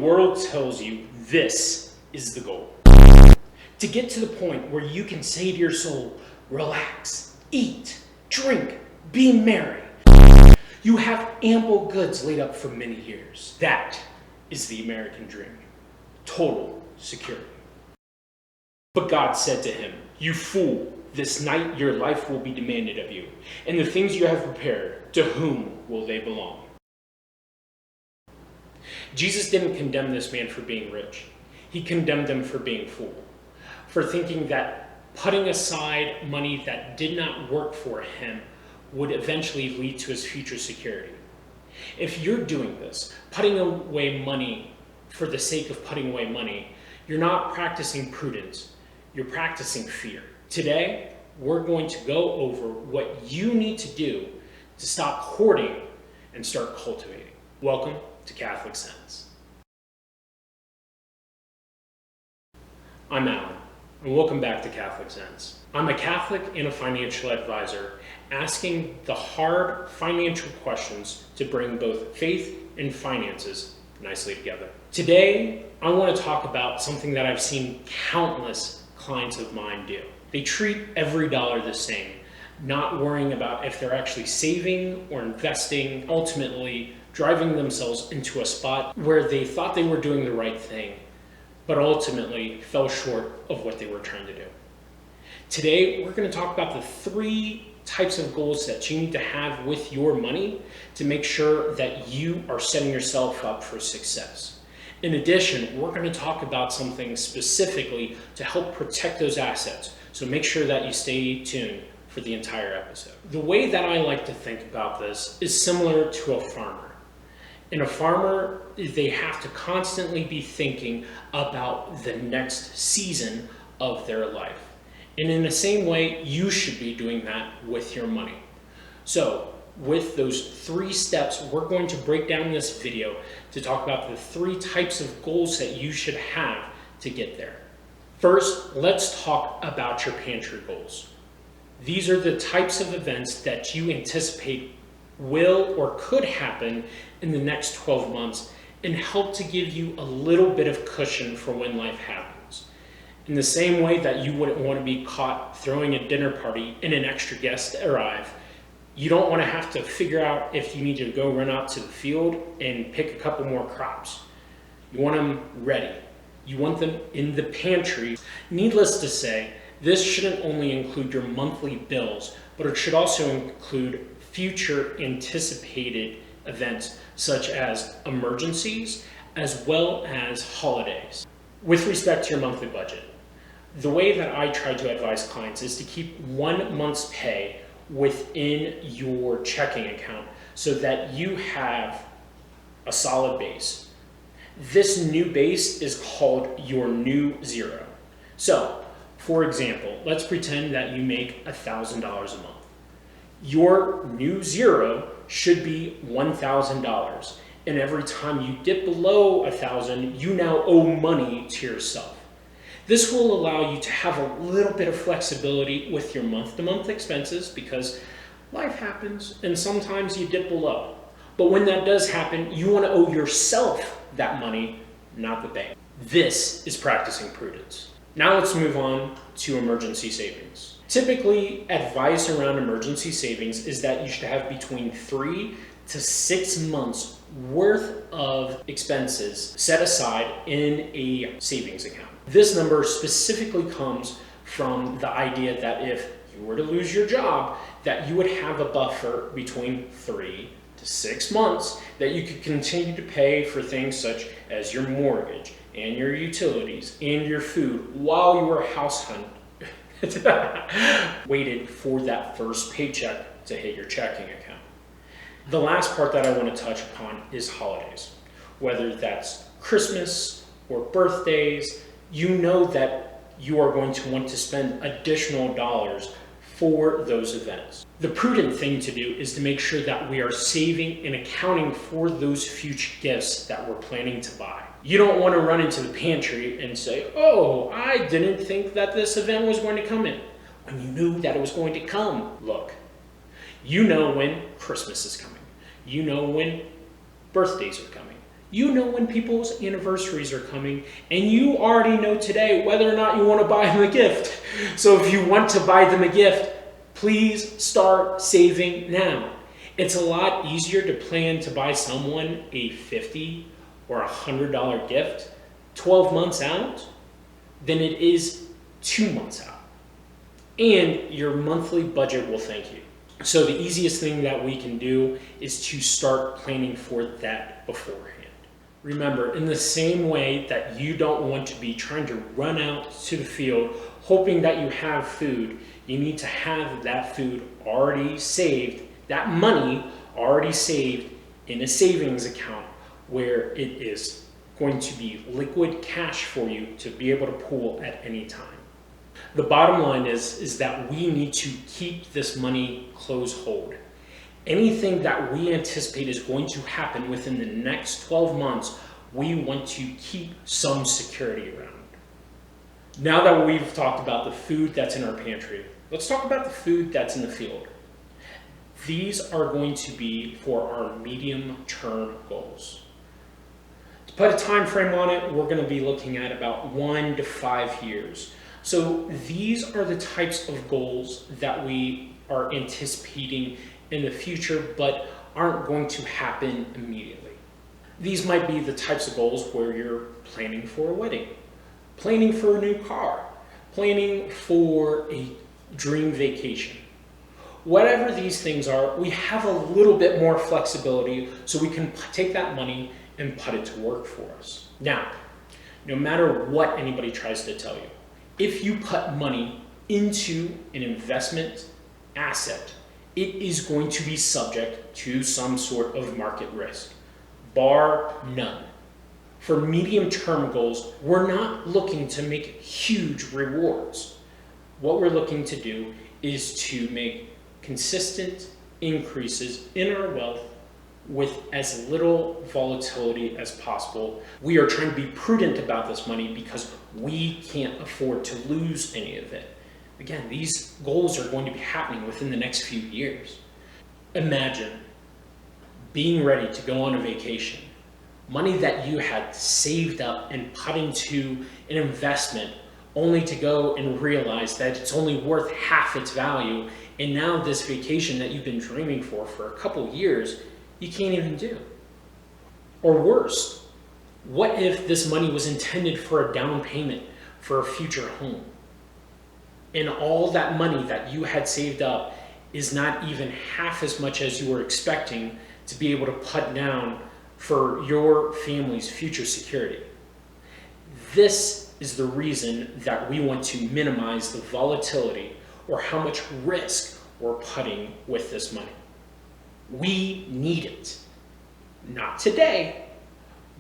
world tells you this is the goal. To get to the point where you can say to your soul, relax, eat, drink, be merry. You have ample goods laid up for many years. That is the American dream. Total security. But God said to him, "You fool, this night your life will be demanded of you, and the things you have prepared, to whom will they belong?" Jesus didn't condemn this man for being rich. He condemned him for being fool, for thinking that putting aside money that did not work for him would eventually lead to his future security. If you're doing this, putting away money for the sake of putting away money, you're not practicing prudence, you're practicing fear. Today, we're going to go over what you need to do to stop hoarding and start cultivating. Welcome to Catholic Sense. I'm Alan, and welcome back to Catholic Sense. I'm a Catholic and a financial advisor, asking the hard financial questions to bring both faith and finances nicely together. Today, I want to talk about something that I've seen countless clients of mine do. They treat every dollar the same, not worrying about if they're actually saving or investing, ultimately driving themselves into a spot where they thought they were doing the right thing, but ultimately fell short of what they were trying to do. Today, we're going to talk about the 3 types of goals that you need to have with your money to make sure that you are setting yourself up for success. In addition, we're going to talk about something specifically to help protect those assets. So make sure that you stay tuned for the entire episode. The way that I like to think about this is similar to a farmer. In a farmer, they have to constantly be thinking about the next season of their life. And in the same way, you should be doing that with your money. So with those 3 steps, we're going to break down this video to talk about the 3 types of goals that you should have to get there. First, let's talk about your pantry goals. These are the types of events that you anticipate will or could happen in the next 12 months and help to give you a little bit of cushion for when life happens. In the same way that you wouldn't want to be caught throwing a dinner party and an extra guest arrive, you don't want to have to figure out if you need to go run out to the field and pick a couple more crops. You want them ready. You want them in the pantry. Needless to say, this shouldn't only include your monthly bills, but it should also include future anticipated events such as emergencies as well as holidays. With respect to your monthly budget, the way that I try to advise clients is to keep 1 month's pay within your checking account so that you have a solid base. This new base is called your new zero. So, for example, let's pretend that you make $1,000 a month. Your new zero should be $1,000, and every time you dip below $1,000, you now owe money to yourself. This will allow you to have a little bit of flexibility with your month-to-month expenses because life happens and sometimes you dip below. But when that does happen, you want to owe yourself that money, not the bank. This is practicing prudence. Now let's move on to emergency savings. Typically, advice around emergency savings is that you should have between 3 to 6 months worth of expenses set aside in a savings account. This number specifically comes from the idea that if you were to lose your job, that you would have a buffer between 3 to 6 months that you could continue to pay for things such as your mortgage and your utilities and your food while you were house hunting. Waited for that first paycheck to hit your checking account. The last part that I want to touch upon is holidays. Whether that's Christmas or birthdays, you know that you are going to want to spend additional dollars for those events. The prudent thing to do is to make sure that we are saving and accounting for those future gifts that we're planning to buy. You don't want to run into the pantry and say, "Oh, I didn't think that this event was going to come in," when you knew that it was going to come. Look, you know when Christmas is coming. You know when birthdays are coming. You know when people's anniversaries are coming, and you already know today whether or not you want to buy them a gift. So if you want to buy them a gift, please start saving now. It's a lot easier to plan to buy someone a $50 or $100 gift 12 months out than it is 2 months out. And your monthly budget will thank you. So the easiest thing that we can do is to start planning for that beforehand. Remember, in the same way that you don't want to be trying to run out to the field hoping that you have food, you need to have that food already saved, that money already saved in a savings account where it is going to be liquid cash for you to be able to pull at any time. The bottom line is that we need to keep this money close hold. Anything that we anticipate is going to happen within the next 12 months, we want to keep some security around. Now that we've talked about the food that's in our pantry, let's talk about the food that's in the field. These are going to be for our medium-term goals. To put a time frame on it, we're going to be looking at about 1 to 5 years. So these are the types of goals that we are anticipating in the future, but aren't going to happen immediately. These might be the types of goals where you're planning for a wedding, planning for a new car, planning for a dream vacation. Whatever these things are, we have a little bit more flexibility so we can take that money and put it to work for us. Now, no matter what anybody tries to tell you, if you put money into an investment asset, it is going to be subject to some sort of market risk, bar none. For medium-term goals, we're not looking to make huge rewards. What we're looking to do is to make consistent increases in our wealth with as little volatility as possible. We are trying to be prudent about this money because we can't afford to lose any of it. Again, these goals are going to be happening within the next few years. Imagine being ready to go on a vacation, money that you had saved up and put into an investment, only to go and realize that it's only worth half its value, and now this vacation that you've been dreaming for a couple years, you can't even do. Or worse, what if this money was intended for a down payment for a future home? And all that money that you had saved up is not even half as much as you were expecting to be able to put down for your family's future security. This is the reason that we want to minimize the volatility or how much risk we're putting with this money. We need it. Not today,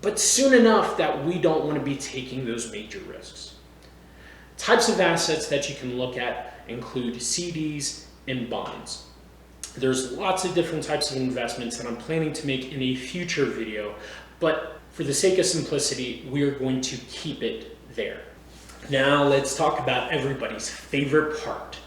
but soon enough that we don't want to be taking those major risks. Types of assets that you can look at include CDs and bonds. There's lots of different types of investments that I'm planning to make in a future video, but for the sake of simplicity, we are going to keep it there. Now let's talk about everybody's favorite part,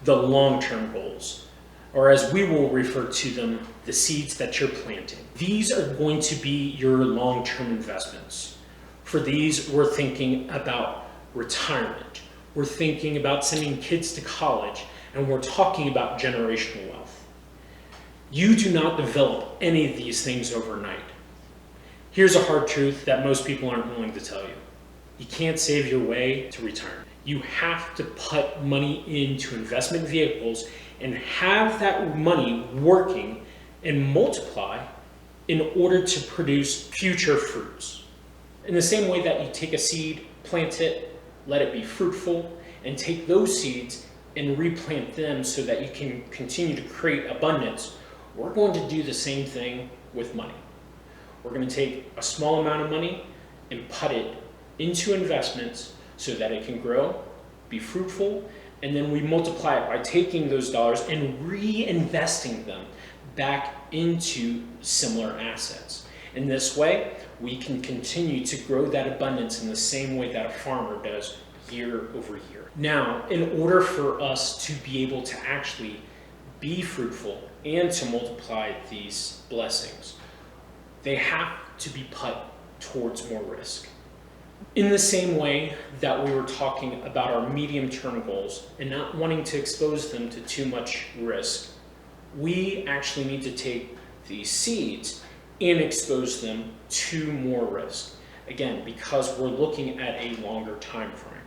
the long-term goals, or as we will refer to them, the seeds that you're planting. These are going to be your long-term investments. For these, we're thinking about retirement. We're thinking about sending kids to college, and we're talking about generational wealth. You do not develop any of these things overnight. Here's a hard truth that most people aren't willing to tell you. You can't save your way to retirement. You have to put money into investment vehicles and have that money working and multiply in order to produce future fruits. In the same way that you take a seed, plant it, let it be fruitful, and take those seeds and replant them so that you can continue to create abundance, we're going to do the same thing with money. We're going to take a small amount of money and put it into investments so that it can grow, be fruitful, and then we multiply it by taking those dollars and reinvesting them back into similar assets. In this way, we can continue to grow that abundance in the same way that a farmer does year over year. Now, in order for us to be able to actually be fruitful and to multiply these blessings, they have to be put towards more risk. In the same way that we were talking about our medium-term goals and not wanting to expose them to too much risk, we actually need to take these seeds and expose them to more risk. Again, because we're looking at a longer time frame.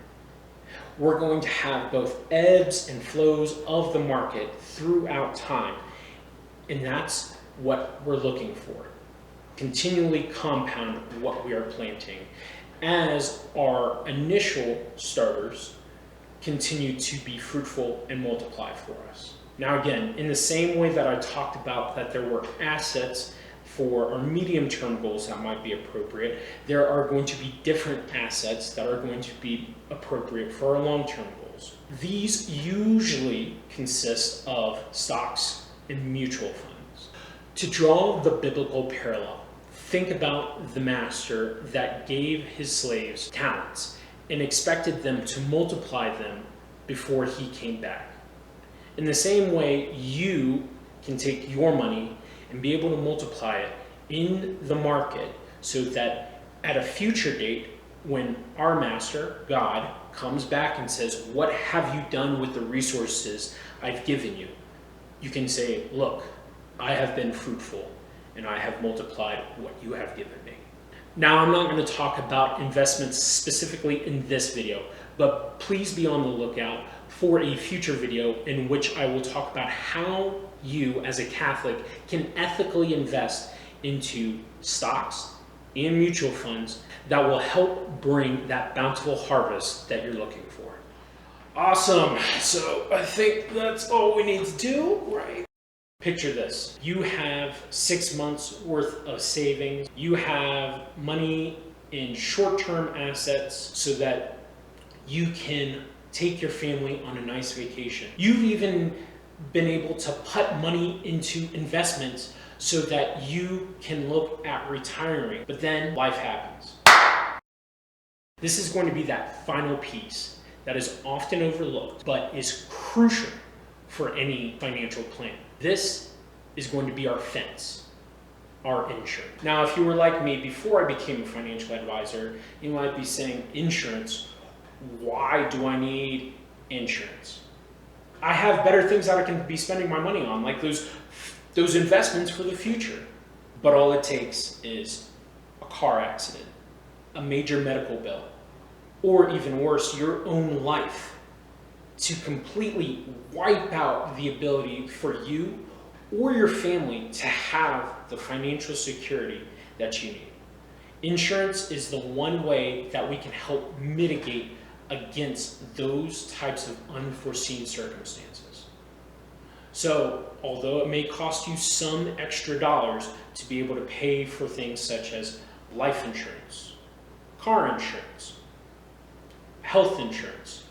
We're going to have both ebbs and flows of the market throughout time, and that's what we're looking for. Continually compound what we are planting as our initial starters continue to be fruitful and multiply for us. Now again, in the same way that I talked about that there were assets for our medium-term goals that might be appropriate, there are going to be different assets that are going to be appropriate for our long-term goals. These usually consist of stocks and mutual funds. To draw the biblical parallel, think about the master that gave his slaves talents and expected them to multiply them before he came back. In the same way, you can take your money and be able to multiply it in the market so that at a future date, when our master, God, comes back and says, "What have you done with the resources I've given you?" You can say, "Look, I have been fruitful and I have multiplied what you have given me." Now, I'm not going to talk about investments specifically in this video, but please be on the lookout for a future video in which I will talk about how you as a Catholic can ethically invest into stocks and mutual funds that will help bring that bountiful harvest that you're looking for. Awesome. So I think that's all we need to do, right? Picture this. You have 6 months worth of savings. You have money in short-term assets so that you can take your family on a nice vacation. You've even been able to put money into investments so that you can look at retiring, but then life happens. This is going to be that final piece that is often overlooked, but is crucial for any financial plan. This is going to be our fence, our insurance. Now, if you were like me before I became a financial advisor, you might be saying, insurance, why do I need insurance? I have better things that I can be spending my money on, like those investments for the future. But all it takes is a car accident, a major medical bill, or even worse, your own life, to completely wipe out the ability for you or your family to have the financial security that you need. Insurance is the one way that we can help mitigate against those types of unforeseen circumstances. So, although it may cost you some extra dollars to be able to pay for things such as life insurance, car insurance, health insurance,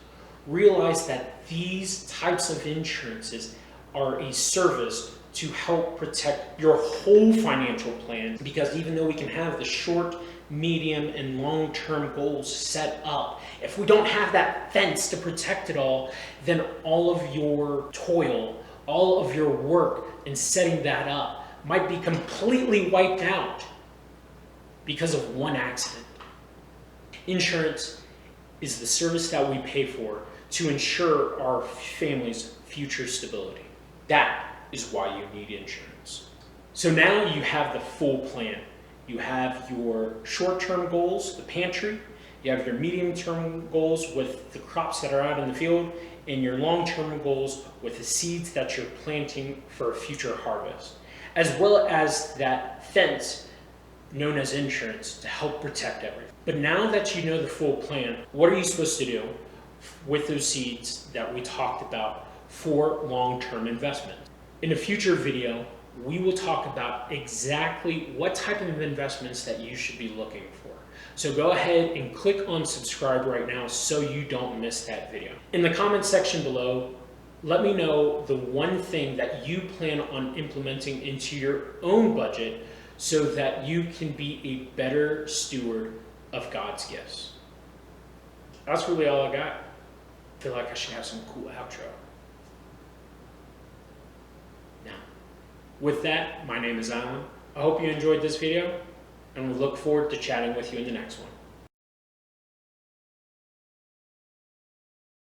realize that these types of insurances are a service to help protect your whole financial plan, because even though we can have the short, medium, and long-term goals set up, if we don't have that fence to protect it all, then all of your toil, all of your work in setting that up might be completely wiped out because of one accident. Insurance is the service that we pay for to ensure our family's future stability. That is why you need insurance. So now you have the full plan. You have your short-term goals, the pantry. You have your medium-term goals with the crops that are out in the field, and your long-term goals with the seeds that you're planting for a future harvest, as well as that fence known as insurance to help protect everything. But now that you know the full plan, what are you supposed to do with those seeds that we talked about for long-term investment? In a future video, we will talk about exactly what type of investments that you should be looking for. So go ahead and click on subscribe right now so you don't miss that video. In the comment section below, let me know the one thing that you plan on implementing into your own budget so that you can be a better steward of God's gifts. That's really all I got. I feel like I should have some cool outro. Now, with that, my name is Alan. I hope you enjoyed this video, and we look forward to chatting with you in the next one.